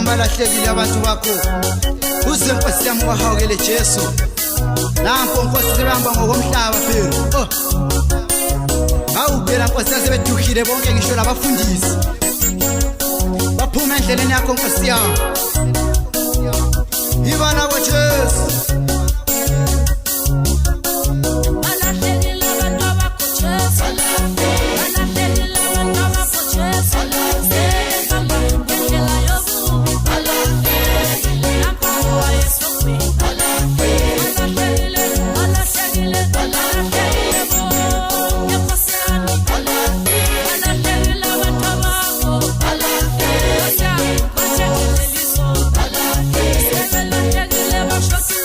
balahlekile abantu bakho uze Nkosi yami wahawukele Jesu lapho Nkosi sebehamba ngokomhlaba phela phela Nkosi yasebedukhile bonke ngisho labafundisi baphuma endleleni yakho Nkosi yami ibana kwa Jesu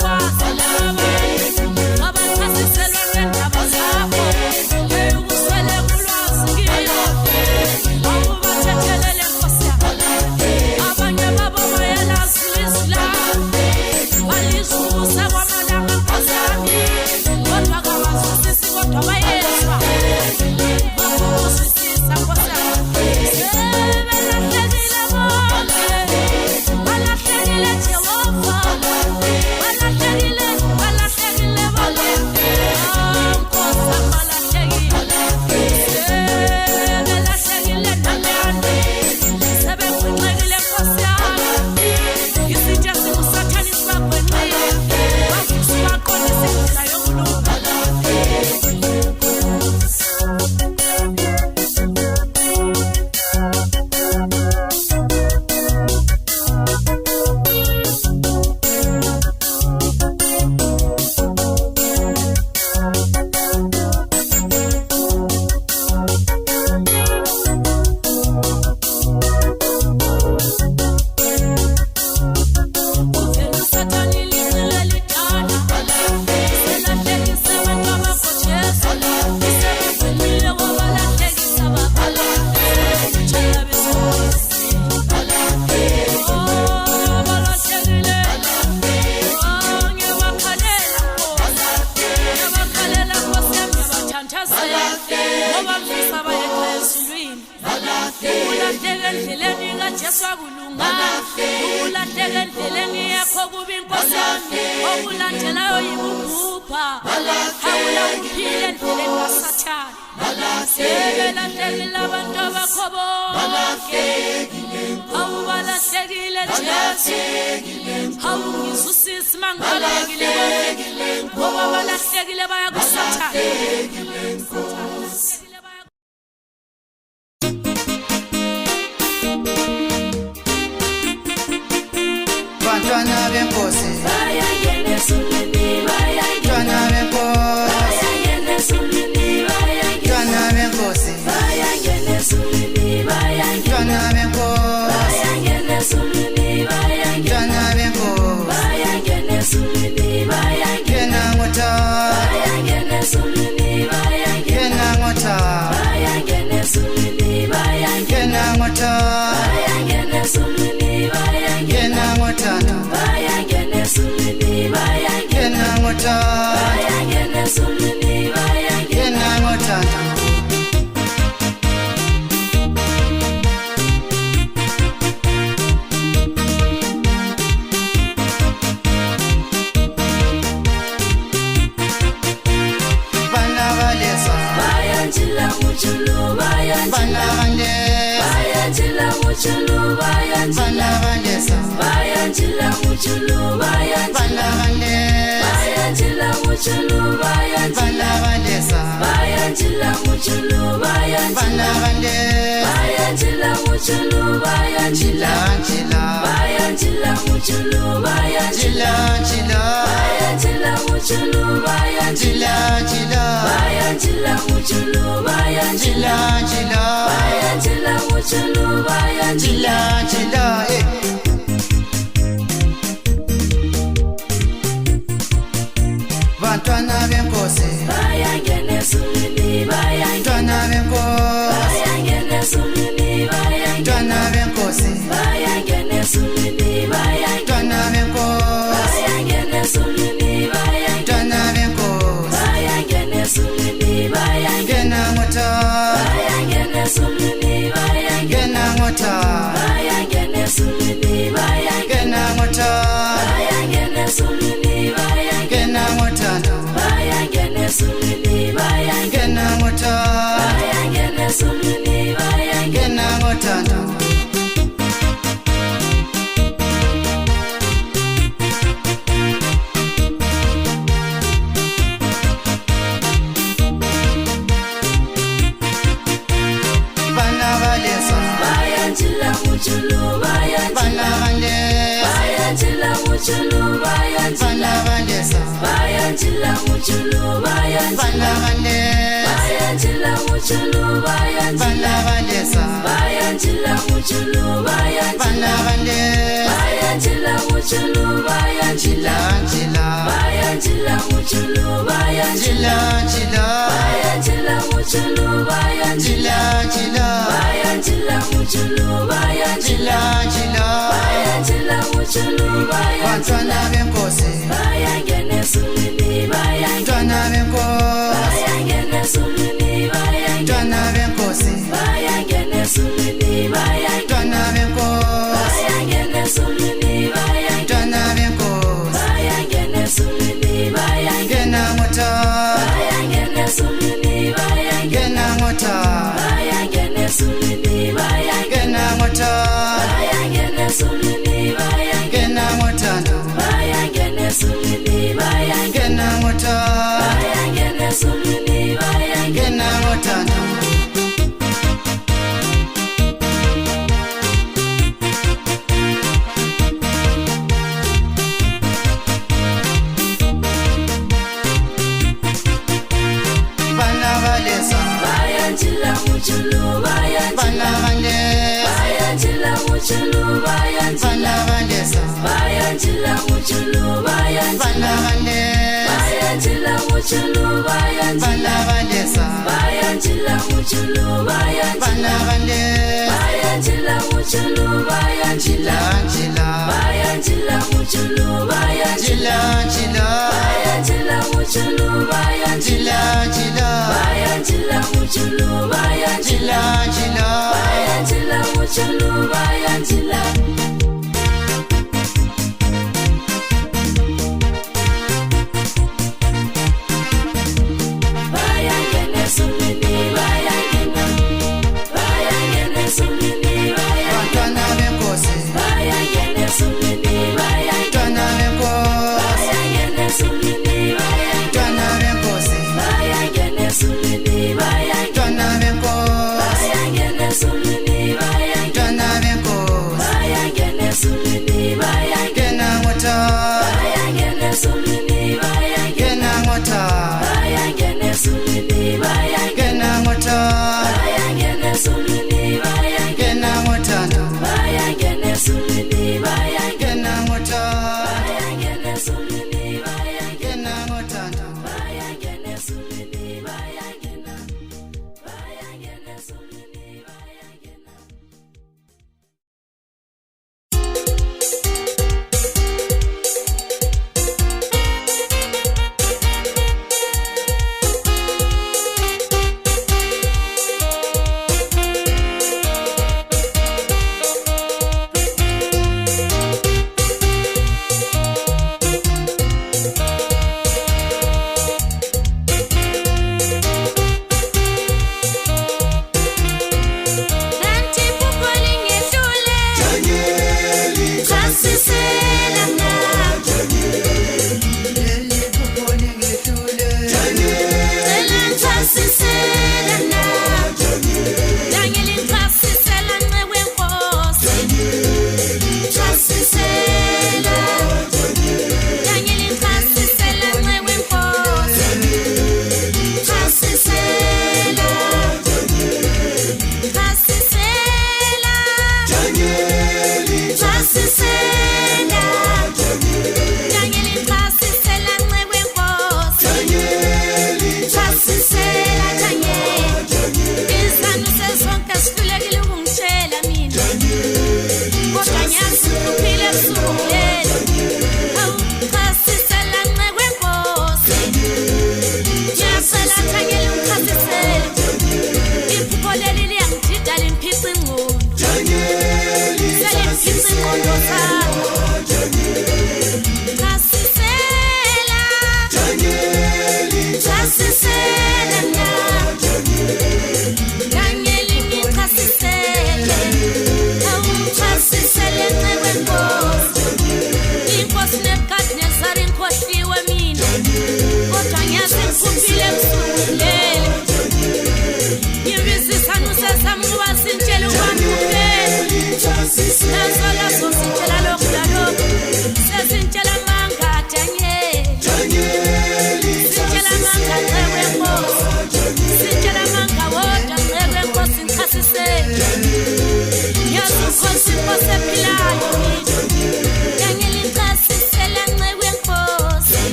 What? Jesu akulunga ukulahleka endleleni yakho kuba inkosi yami okulandelayo yibubhubha hawula uphile endleleni kaSathane sebelahlekile abantu bakho bonke awubalahlekile Jesu awungizusisi mangibalekile ngoba balahlekile baya kuSathane. Bantwana benkosi bayangena esulwini bantwana benkosi bayangena esulwini bantwana benkosi bayangena esulwini bantwana benkosi bayangena esulwini kena ngota bayangena esulwini kena ngota bayangena esulwini kena ngota bayangena esulwini kena ngota bayangena esulwini kena ngota bayangena esulwini kena ngota Bantwana benkosi bayangena esulwini bantwana benkosi bayangena esulwini bantwana benkosi bayangena esulwini bantwana benkosi bayangena esulwini kena ngota bayangena esulwini kena ngota bayangena esulwini kena ngota bayangena esulwini kena ngota bayangena esulwini kena ngota bayangena esulwini kena ngota Bantwana benkosi bayangena esulwini bantwana benkosi bayangena esulwini bantwana benkosi bayangena esulwini bantwana benkosi bayangena esulwini bantwana benkosi bayangena esulwini kena ngota bayangena esulwini kena ngota bayangena esulwini kena ngota bayangena esulwini kena ngota bayangena esulwini kena ngota bayangena esulwini kena ngota Jila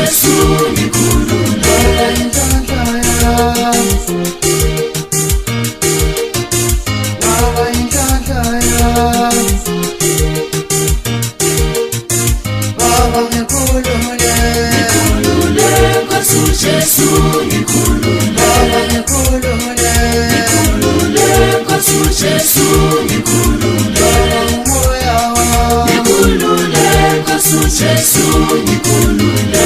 Jesu ngikhulule. Baba inhlanhla yami, Baba ngikhulule. Ngikhulule Nkosi uJesu ngikhulule. Baba ngikhulule. Ngikhulule Nkosi uJesu ngikhulule. Umoya wami, Ngikhulule Nkosi uJesu ngikhulule.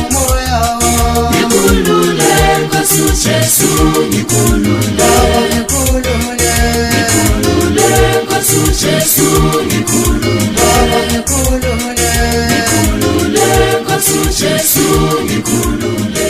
umoya wami, Ngikhulule Nkosi uJesu ngikhulule. ngikhulule. Ngikhulule Nkosi uJesu ngikhulule. Ngikhulule. Ngikhulule Nkosi uJesu ngikhulule.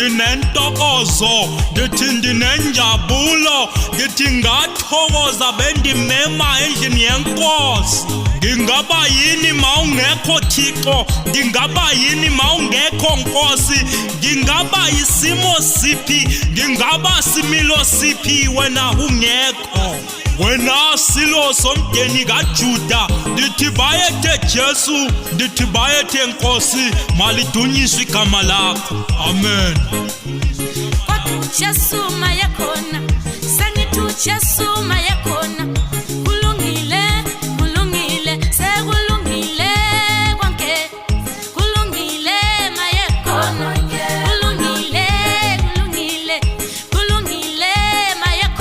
Ndinentokozo, ndithi ndinenjabulo, ndithi ngathokoza bendimema endlini yenkosi. Ndingaba yini mawungekho Thixo, ndingaba yini mawungekho Nkosi, ndingaba yisimo siphi, ndingaba similo siphi wena ungekho. Wena silo somdeni kaJuda, ndithi bayethe Jesu, ndithi bayethe Nkosi, malidunyiswe igama lakho. Amen. Kodwa Jesu mayakhona, sengithi Jesu mayakhona. Kulungile, kulungile, sekulungile konke. Kulungile mayakhona. Kulungile, kulungile, kulungile mayakhona.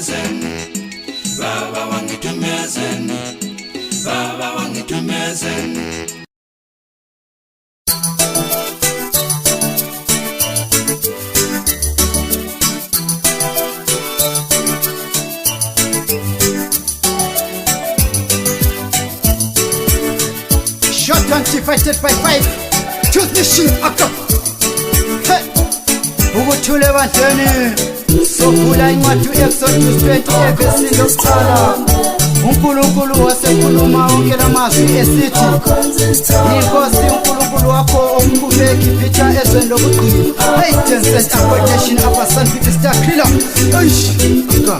wangitumezeni baba wangitumezeni baba wangitumezeni Shot 25 Choose the shit aka Hey Ubuthule bantweni Sokula incwadi Exodus 20 verse lokuqala uNkulunkulu wasekhuluma onke lamazwi esithi Inkosi uNkulunkulu wakho omkhubeki phitha ezweni lobuqili Hey Tencent Accommodation Abasan People Star Killer Eish aka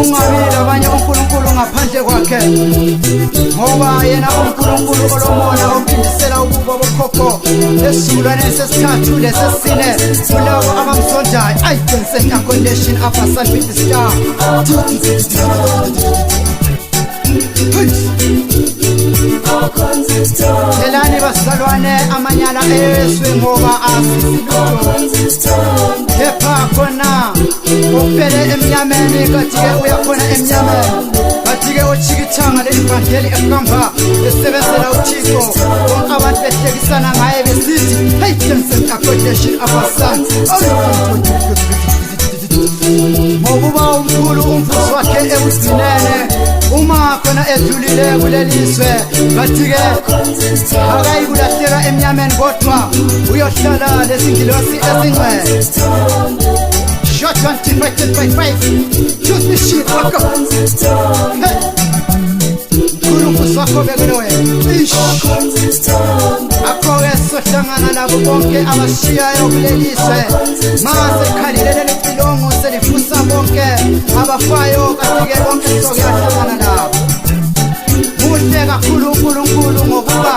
Ungabi labanye uNkulunkulu ngaphandle kwakhe ngoba yena uNkulunkulu olomona ophindisela ukuba bokhokho esizukulwane sesithathu lesesine kulabo abamsondayo I Tencent Accommodation Abasan People Star Elani basalwane amanyala eswe ngoba asisiluto Kepha khona uphele emnyameni kathi-ke uyakhona emnyameni kathi-ke ochikithanga lelivangeli ekamba besebenzela uThixo bonke abantu behlekisana ngaye besithi Hey Tencent Accommodation Abasan ngokuba umkhulu umvuzo wakhe ekugcinene uma khona edlulile kuleliswe kathi-ke akayikulahleka emnyameni kodwa uyohlala lesingilosi esingcwele Shot 25 Choose the shit aka Hey uMkulunkulu wakho bekele wena Ish akho-ke sohlangana nabo bonke abashiyayo kuleliswe mase khalile leli cilongo selifusa bonke abafayo kathi-ke bonke sokuyahlangana nabo muhle kakhulu uNkulunkulu ngokuba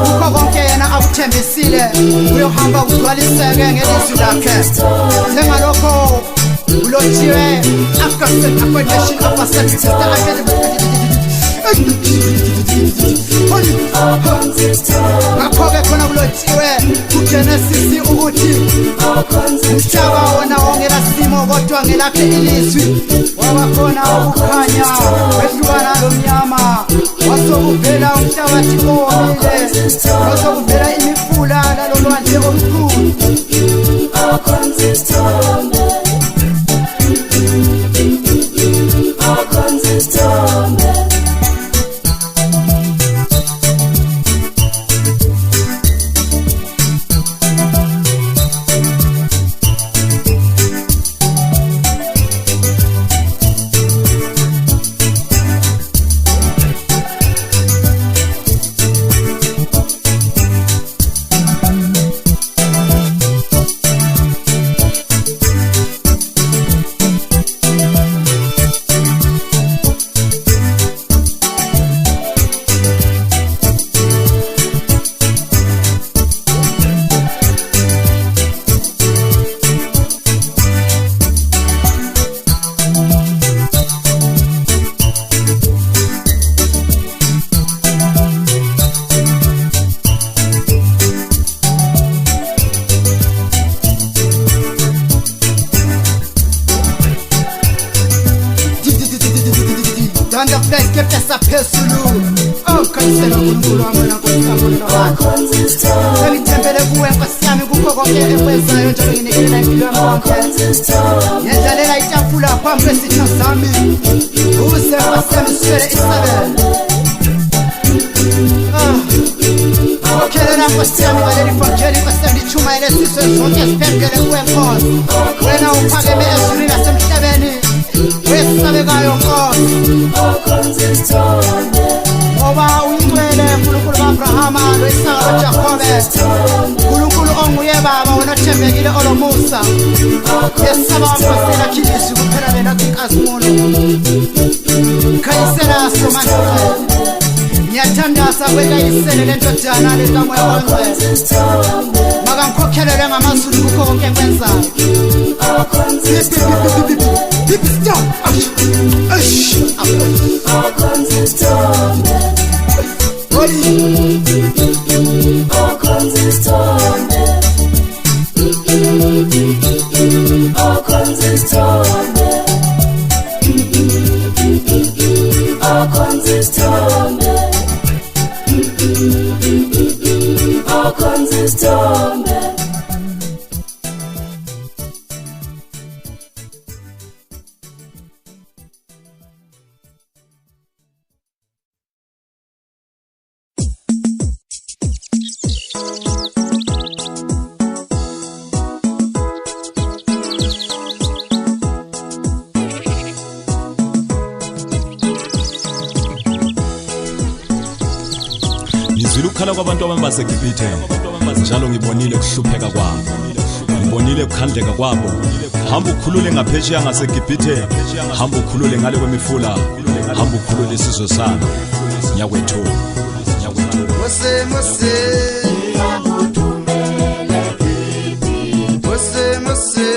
kukho konke yena akuthembisile uyohamba kugcwaliseke ngelizwi lakhe njengalokho kulotshiwe Tencent Accommodation Abasan ngakho-ke khona kulotshiwe kuGenesis ukuthi umhlaba wona wongela simo kodwa ngelakhe ilizwi wabakhona ukukhanya wehlukana lomnyama wasokuvela umhlabathi owomile wasokuvela imifula lalolwandle olukhulu Anda place kepta sa phezulu khanyisela uNkulunkulu wami nankosazana wakho sengithembele kuwe Nkosi yami kukho konke ekwenzayo njalo nginikela impilo yami yonke ngiyadlalela itafula phambi kwesitha sami ukuze Nkosi yami siswele isabelo okhelela Nkosi yami ngaleli vangeli Nkosi yami lichumayele sizwe zonke siphendukele kuwe Nkosi wena uphakeme ezulwini nasemhlabeni wesabekayo Nkosi ngoba uyingcwele uNkulunkulu kaAbrahama loIsaka loJakobe uNkulunkulu onguye baba wena othembekile olomusa yesaba Nkosi lakhe ilizwi kuphela lena inkazimulo khanyisela somandla ngiyathandaza kwekayisele lentodana lekamoya wangcwele makangikhokhelele ngamazulu kukho konke engikwenzayo Consistent Ngizilukhala kwabantu abambaseGibhithe njalo ngibonile kuhlupheka kwabo, ngibonile ukukhandleka kwabo. Hamba ukhulule ngaphesheya ngaseGibhithe, hamba ukhulule ngale kwemifula, hamba ukhulule isizwe sami. Nyakwethu Mose Mose Mose Mose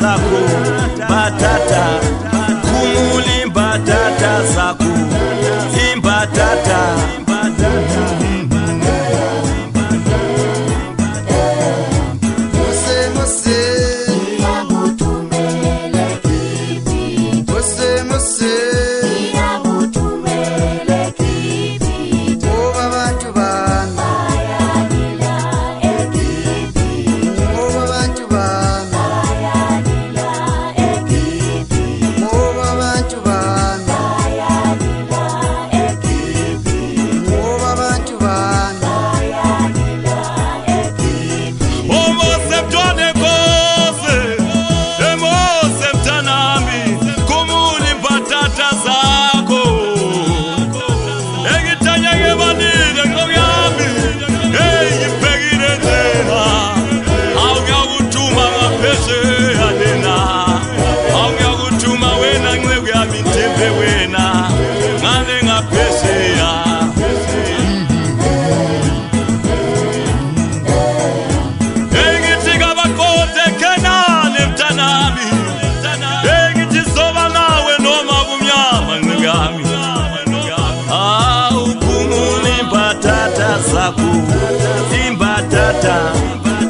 zako batata kumuli batata zako imbatata Mose Mose Mose Mose imbatata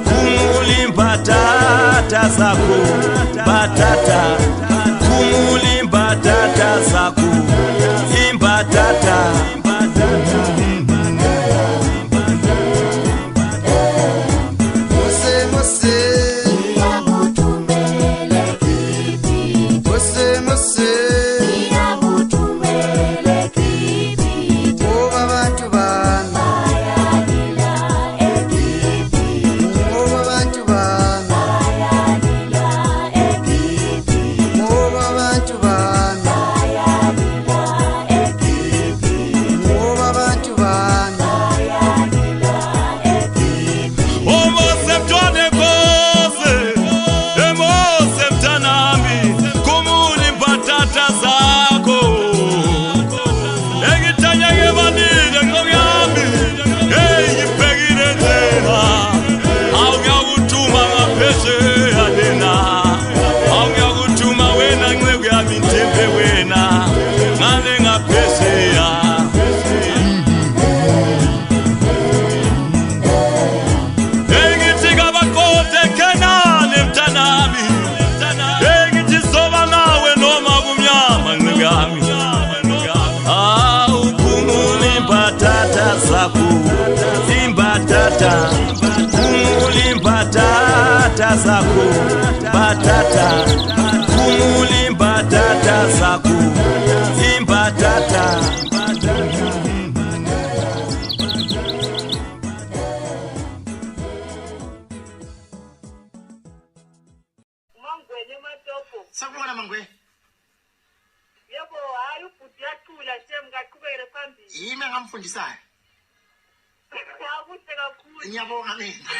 kumuli batata zako batata kumuli batata zako imbatata Mose Mose Mose Mose zakho batata khumula imbatata zakho imbatata Sakubona mangwe. Yebo, hayi ubhuti yathula nje ngaqhubekele phambili. Yimi engamfundisayo. Akuhle kakhulu. Ngiyabonga mina.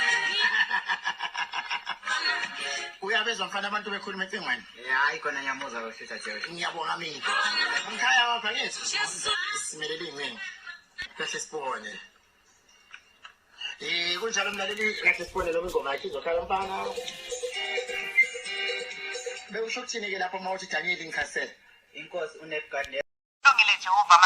Uyabezwa mfana abantu bekhuluma ecingweni. Hayi khona ngiyamuza kahle Jeff. Ngiyabonga mina. Ngikhaya wapha ngithi. Simelele ingweni. Kahle sibone. Kunjalo mlaleli kahle sibone lo ngoma yakhe izokhala mfana. Bewusho ukuthini ke lapho mawuthi Daniel ngikhasela? Inkosi uNebukadnezar. Ngile Jehova